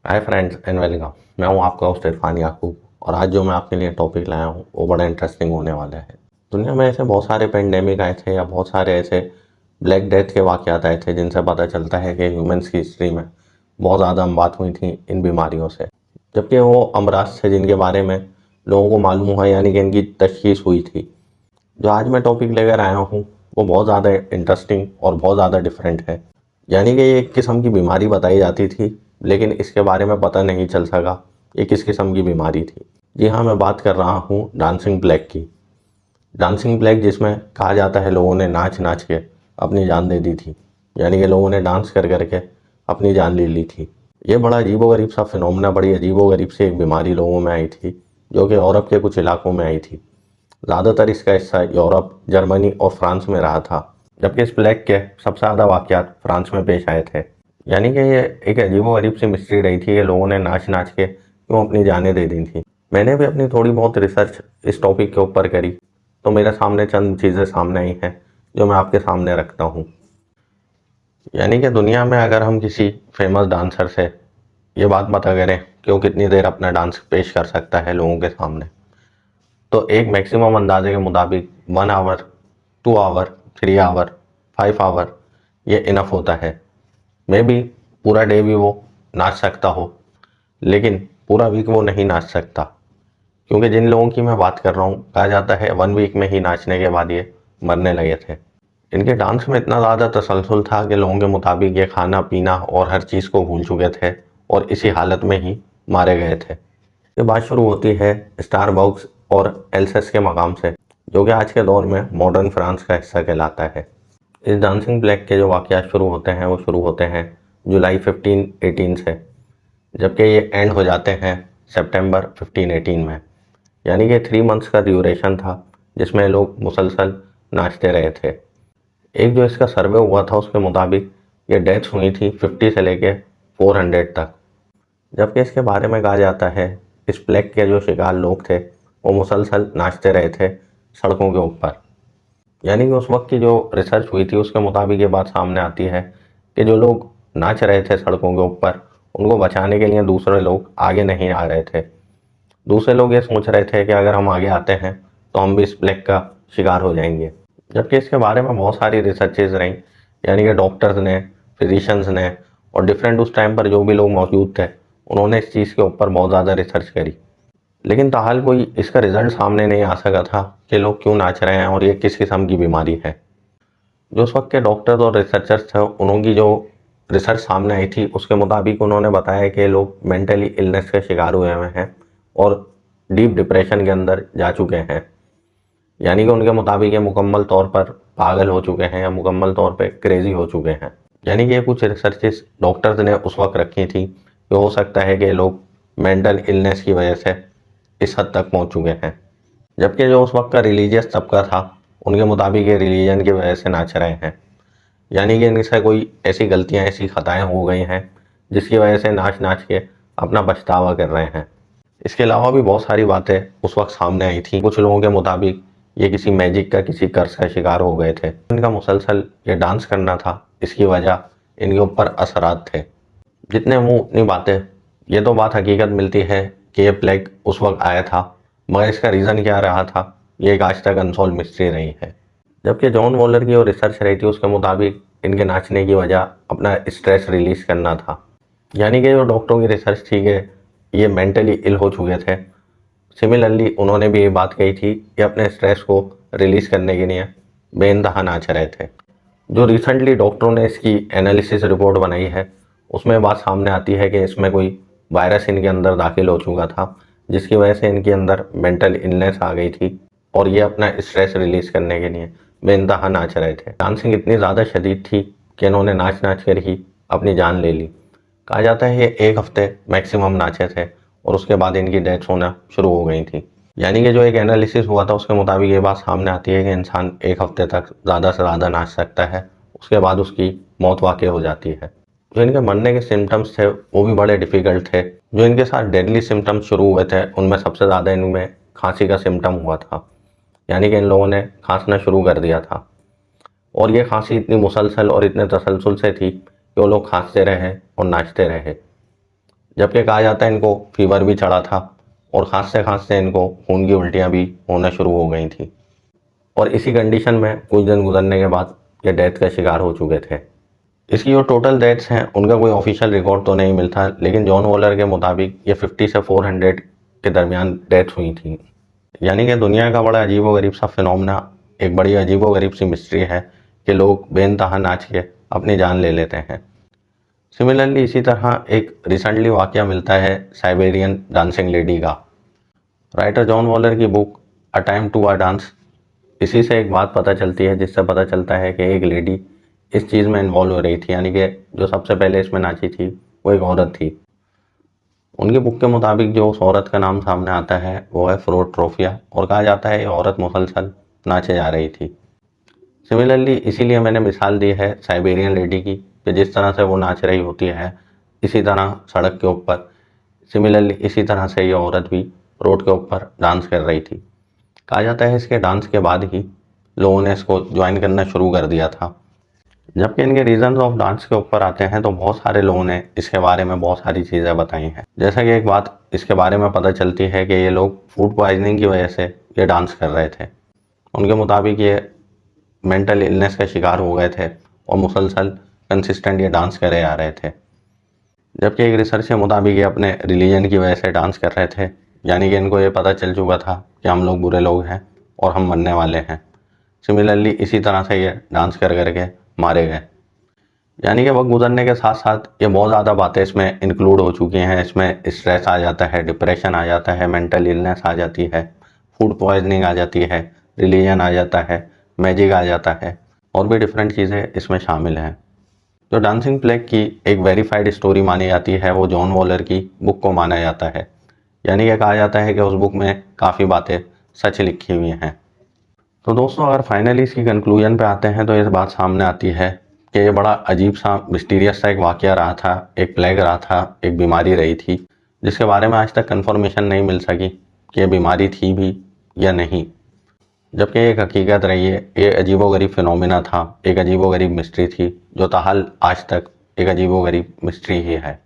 Hi friends and welcome. मैं हूं आपका होस्ट इरफान याकूब और आज जो मैं आपके लिए टॉपिक लाया हूं वो बड़ा इंटरेस्टिंग होने वाला है। दुनिया में ऐसे बहुत सारे पेंडेमिक आए थे या बहुत सारे ऐसे ब्लैक डेथ के वाक़यात आए थे जिनसे पता चलता है कि ह्यूमंस की हिस्ट्री में बहुत ज़्यादा बात हुई थी इन बीमारियों से, जबकि वो अमराज थे जिनके बारे में लोगों को मालूम हुआ यानी कि इनकी तशखीस हुई थी। जो आज मैं टॉपिक लेकर आया हूँ वो बहुत ज़्यादा इंटरेस्टिंग और बहुत ज़्यादा डिफरेंट है। यानी कि ये एक किस्म की बीमारी बताई जाती थी लेकिन इसके बारे में पता नहीं चल सका ये किस किस्म की बीमारी थी। जी हाँ, मैं बात कर रहा हूँ डांसिंग प्लेग की। डांसिंग प्लेग जिसमें कहा जाता है लोगों ने नाच नाच के अपनी जान दे दी थी, यानी कि लोगों ने डांस कर करके अपनी जान ले ली थी। ये बड़ा अजीबोगरीब सा फिनोमेना, बड़ी अजीबोगरीब सी एक बीमारी लोगों में आई थी जो कि यूरोप के कुछ इलाकों में आई थी। ज़्यादातर इसका हिस्सा यूरोप, जर्मनी और फ्रांस में रहा था, जबकि इस प्लेग के सबसे ज़्यादा वाक़यात फ्रांस में पेश आए थे। यानी कि ये एक अजीबो-गरीब सी मिस्ट्री रही थी कि लोगों ने नाच-नाच के क्यों अपनी जानें दे दी थी। मैंने भी अपनी थोड़ी बहुत रिसर्च इस टॉपिक के ऊपर करी, तो मेरे सामने चंद चीज़ें सामने आई हैं जो मैं आपके सामने रखता हूँ। यानी कि दुनिया में अगर हम किसी फेमस डांसर से ये बात पता करें कि वो कितनी देर अपना डांस पेश कर सकता है लोगों के सामने, तो एक मैक्सिमम अंदाजे के मुताबिक 1 आवर, 2 आवर, 3 आवर, 5 आवर ये इनफ होता है। मे बी पूरा डे भी वो नाच सकता हो लेकिन पूरा वीक वो नहीं नाच सकता, क्योंकि जिन लोगों की मैं बात कर रहा हूँ कहा जाता है 1 वीक में ही नाचने के बाद ये मरने लगे थे। इनके डांस में इतना ज़्यादा तसलसल था कि लोगों के मुताबिक ये खाना पीना और हर चीज़ को भूल चुके थे और इसी हालत में ही मारे गए थे। ये बात शुरू होती है स्टारबक्स और एल्सेस के मकाम से, जो कि आज के दौर में मॉडर्न फ्रांस का हिस्सा कहलाता है। इस डांसिंग ब्लैक के जो वाक़यात शुरू होते हैं वो शुरू होते हैं जुलाई 1518 से, जबकि ये एंड हो जाते हैं सितंबर 1518 में। यानी कि 3 मंथ्स का ड्यूरेशन था जिसमें लोग मुसलसल नाचते रहे थे। एक जो इसका सर्वे हुआ था उसके मुताबिक ये डेथ्स हुई थी 50 से लेके 400 तक। जबकि इसके बारे में कहा जाता है इस प्लेग के जो शिकार लोग थे वो मुसलसल नाचते रहे थे सड़कों के ऊपर। यानी कि उस वक्त की जो रिसर्च हुई थी उसके मुताबिक ये बात सामने आती है कि जो लोग नाच रहे थे सड़कों के ऊपर उनको बचाने के लिए दूसरे लोग आगे नहीं आ रहे थे। दूसरे लोग ये सोच रहे थे कि अगर हम आगे आते हैं तो हम भी इस प्लेग का शिकार हो जाएंगे। जबकि इसके बारे में बहुत सारी रिसर्चेज रहीं, यानी कि डॉक्टर्स ने, फिजिशंस ने और डिफरेंट उस टाइम पर जो भी लोग मौजूद थे उन्होंने इस चीज़ के ऊपर बहुत ज़्यादा रिसर्च करी, लेकिन ताहाल कोई इसका रिजल्ट सामने नहीं आ सका था कि लोग क्यों नाच रहे हैं और ये किस किस्म की बीमारी है। जो उस वक्त के डॉक्टर्स और रिसर्चर्स थे उनकी जो रिसर्च सामने आई थी उसके मुताबिक उन्होंने बताया कि लोग मेंटली इलनेस के शिकार हुए हुए हैं और डीप डिप्रेशन के अंदर जा चुके हैं। यानी कि उनके मुताबिक ये मुकम्मल तौर पर पागल हो चुके हैं या मुकम्मल तौर पर क्रेजी हो चुके हैं। यानी कि ये कुछ रिसर्चेस डॉक्टर्स ने उस वक्त रखी थी कि हो सकता है कि लोग मेंटल इलनेस की वजह से इस हद तक पहुंच चुके हैं। जबकि जो उस वक्त का रिलीजियस तबका था उनके मुताबिक ये रिलीजन की वजह से नाच रहे हैं। यानी कि इनसे कोई ऐसी गलतियां, ऐसी खताएं हो गई हैं जिसकी वजह से नाच नाच के अपना पछतावा कर रहे हैं। इसके अलावा भी बहुत सारी बातें उस वक्त सामने आई थी। कुछ लोगों के मुताबिक ये किसी मैजिक का, किसी कर्स का शिकार हो गए थे। इनका मुसलसल ये डांस करना था, इसकी वजह इनके ऊपर असरात थे। जितने मुंह उतनी बातें। ये तो बात हकीकत मिलती है कि ये प्लेग उस वक्त आया था, मगर इसका रीज़न क्या रहा था ये एक आज तक अनसॉल्व मिस्ट्री रही है। जबकि जॉन वॉलर की जो रिसर्च रही थी उसके मुताबिक इनके नाचने की वजह अपना स्ट्रेस रिलीज करना था। यानी कि जो डॉक्टरों की रिसर्च थी कि ये मेंटली इल हो चुके थे, सिमिलरली उन्होंने भी ये बात कही थी कि अपने स्ट्रेस को रिलीज करने के लिए बेइंतहा नाच रहे थे। जो रिसेंटली डॉक्टरों ने इसकी एनालिसिस रिपोर्ट बनाई है उसमें बात सामने आती है कि इसमें कोई वायरस इनके अंदर दाखिल हो चुका था जिसकी वजह से इनके अंदर मेंटल इलनेस आ गई थी और ये अपना स्ट्रेस रिलीज करने के लिए बेइंतहा नाच रहे थे। डांसिंग इतनी ज़्यादा शदीद थी कि इन्होंने नाच नाच कर ही अपनी जान ले ली। कहा जाता है ये 1 हफ्ते मैक्सिमम नाचे थे और उसके बाद इनकी डेथ होना शुरू हो गई थी। यानी कि जो एक एनालिसिस हुआ था उसके मुताबिक ये बात सामने आती है कि इंसान 1 हफ्ते तक ज़्यादा से ज़्यादा नाच सकता है, उसके बाद उसकी मौत वाक़ई हो जाती है। जो इनके मरने के सिम्टम्स थे वो भी बड़े डिफ़िकल्ट थे। जो इनके साथ डेडली सिम्टम्स शुरू हुए थे उनमें सबसे ज़्यादा इनमें खांसी का सिम्टम हुआ था। यानी कि इन लोगों ने खांसना शुरू कर दिया था और ये खांसी इतनी मुसलसल और इतने तसलसल से थी कि वो लोग खांसते रहे और नाचते रहे। जबकि कहा जाता है इनको फीवर भी चढ़ा था और खांसते खांसते इनको खून की उल्टियाँ भी होना शुरू हो गई थी। और इसी कंडीशन में कुछ दिन गुजरने के बाद ये डेथ का शिकार हो चुके थे। इसकी जो टोटल डेथ्स हैं उनका कोई ऑफिशियल रिकॉर्ड तो नहीं मिलता, लेकिन जॉन वॉलर के मुताबिक ये 50 से 400 के दरमियान डेथ हुई थी। यानी कि दुनिया का बड़ा अजीबोगरीब सा फिनोमेना, एक बड़ी अजीबोगरीब सी मिस्ट्री है कि लोग बेइंतहा नाच के अपनी जान ले लेते हैं। सिमिलरली इसी तरह एक रिसेंटली वाकया मिलता है साइबेरियन डांसिंग लेडी का। राइटर जॉन वॉलर की book a time to a dance, इसी से एक बात पता चलती है, जिससे पता चलता है कि एक लेडी इस चीज़ में इन्वॉल्व हो रही थी। यानी कि जो सबसे पहले इसमें नाची थी वो एक औरत थी। उनकी बुक के मुताबिक जो उस औरत का नाम सामने आता है वो है फ्रोट्रोफिया, और कहा जाता है ये औरत मुसलसल नाचे जा रही थी। सिमिलरली इसीलिए मैंने मिसाल दी है साइबेरियन लेडी की, कि जिस तरह से वो नाच रही होती है इसी तरह सड़क के ऊपर, सिमिलरली इसी तरह से ये औरत भी रोड के ऊपर डांस कर रही थी। कहा जाता है इसके डांस के बाद ही लोगों ने इसको ज्वाइन करना शुरू कर दिया था। जबकि इनके रीजन ऑफ डांस के ऊपर आते हैं तो बहुत सारे लोगों ने इसके बारे में बहुत सारी चीज़ें बताई हैं। जैसा कि एक बात इसके बारे में पता चलती है कि ये लोग फूड पॉइजनिंग की वजह से ये डांस कर रहे थे। उनके मुताबिक ये मेंटल इलनेस का शिकार हो गए थे और मुसलसल कंसिस्टेंट ये डांस करे आ रहे थे। जबकि एक रिसर्च के मुताबिक ये अपने रिलीजन की वजह से डांस कर रहे थे, यानी कि इनको ये पता चल चुका था कि हम लोग बुरे लोग हैं और हम मरने वाले हैं। सिमिलरली इसी तरह से ये डांस कर करके मारे गए। यानी कि वक्त गुजरने के साथ साथ ये बहुत ज़्यादा बातें इसमें इंक्लूड हो चुकी हैं। इसमें स्ट्रेस आ जाता है, डिप्रेशन आ जाता है, मेंटल इलनेस आ जाती है, फूड पॉइजनिंग आ जाती है, रिलीजन आ जाता है, मैजिक आ जाता है, और भी डिफरेंट चीज़ें इसमें शामिल हैं। जो डांसिंग प्लेग की एक वेरीफाइड स्टोरी मानी जाती है वो जॉन वॉलर की बुक को माना जाता है। यानी कि कहा जाता है कि उस बुक में काफ़ी बातें सच लिखी हुई हैं। तो दोस्तों अगर फाइनली इसकी कंक्लूजन पे आते हैं तो ये बात सामने आती है कि ये बड़ा अजीब सा मिस्टीरियस सा एक वाकया रहा था, एक प्लेग रहा था, एक बीमारी रही थी, जिसके बारे में आज तक कंफर्मेशन नहीं मिल सकी कि ये बीमारी थी भी या नहीं। जबकि एक हकीकत रही है, ये अजीबोगरीब फिनोमिना था, एक अजीबोगरीब मिस्ट्री थी, जो ताहाल आज तक एक अजीबोगरीब मिस्ट्री ही है।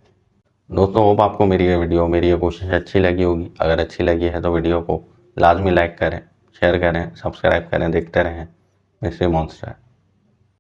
दोस्तों होप आपको मेरी ये वीडियो, मेरी ये कोशिश अच्छी लगी होगी। अगर अच्छी लगी है तो वीडियो को लाजमी लाइक करें, शेयर करें, सब्सक्राइब करें, देखते रहें मिस्ट्री मॉन्स्टर।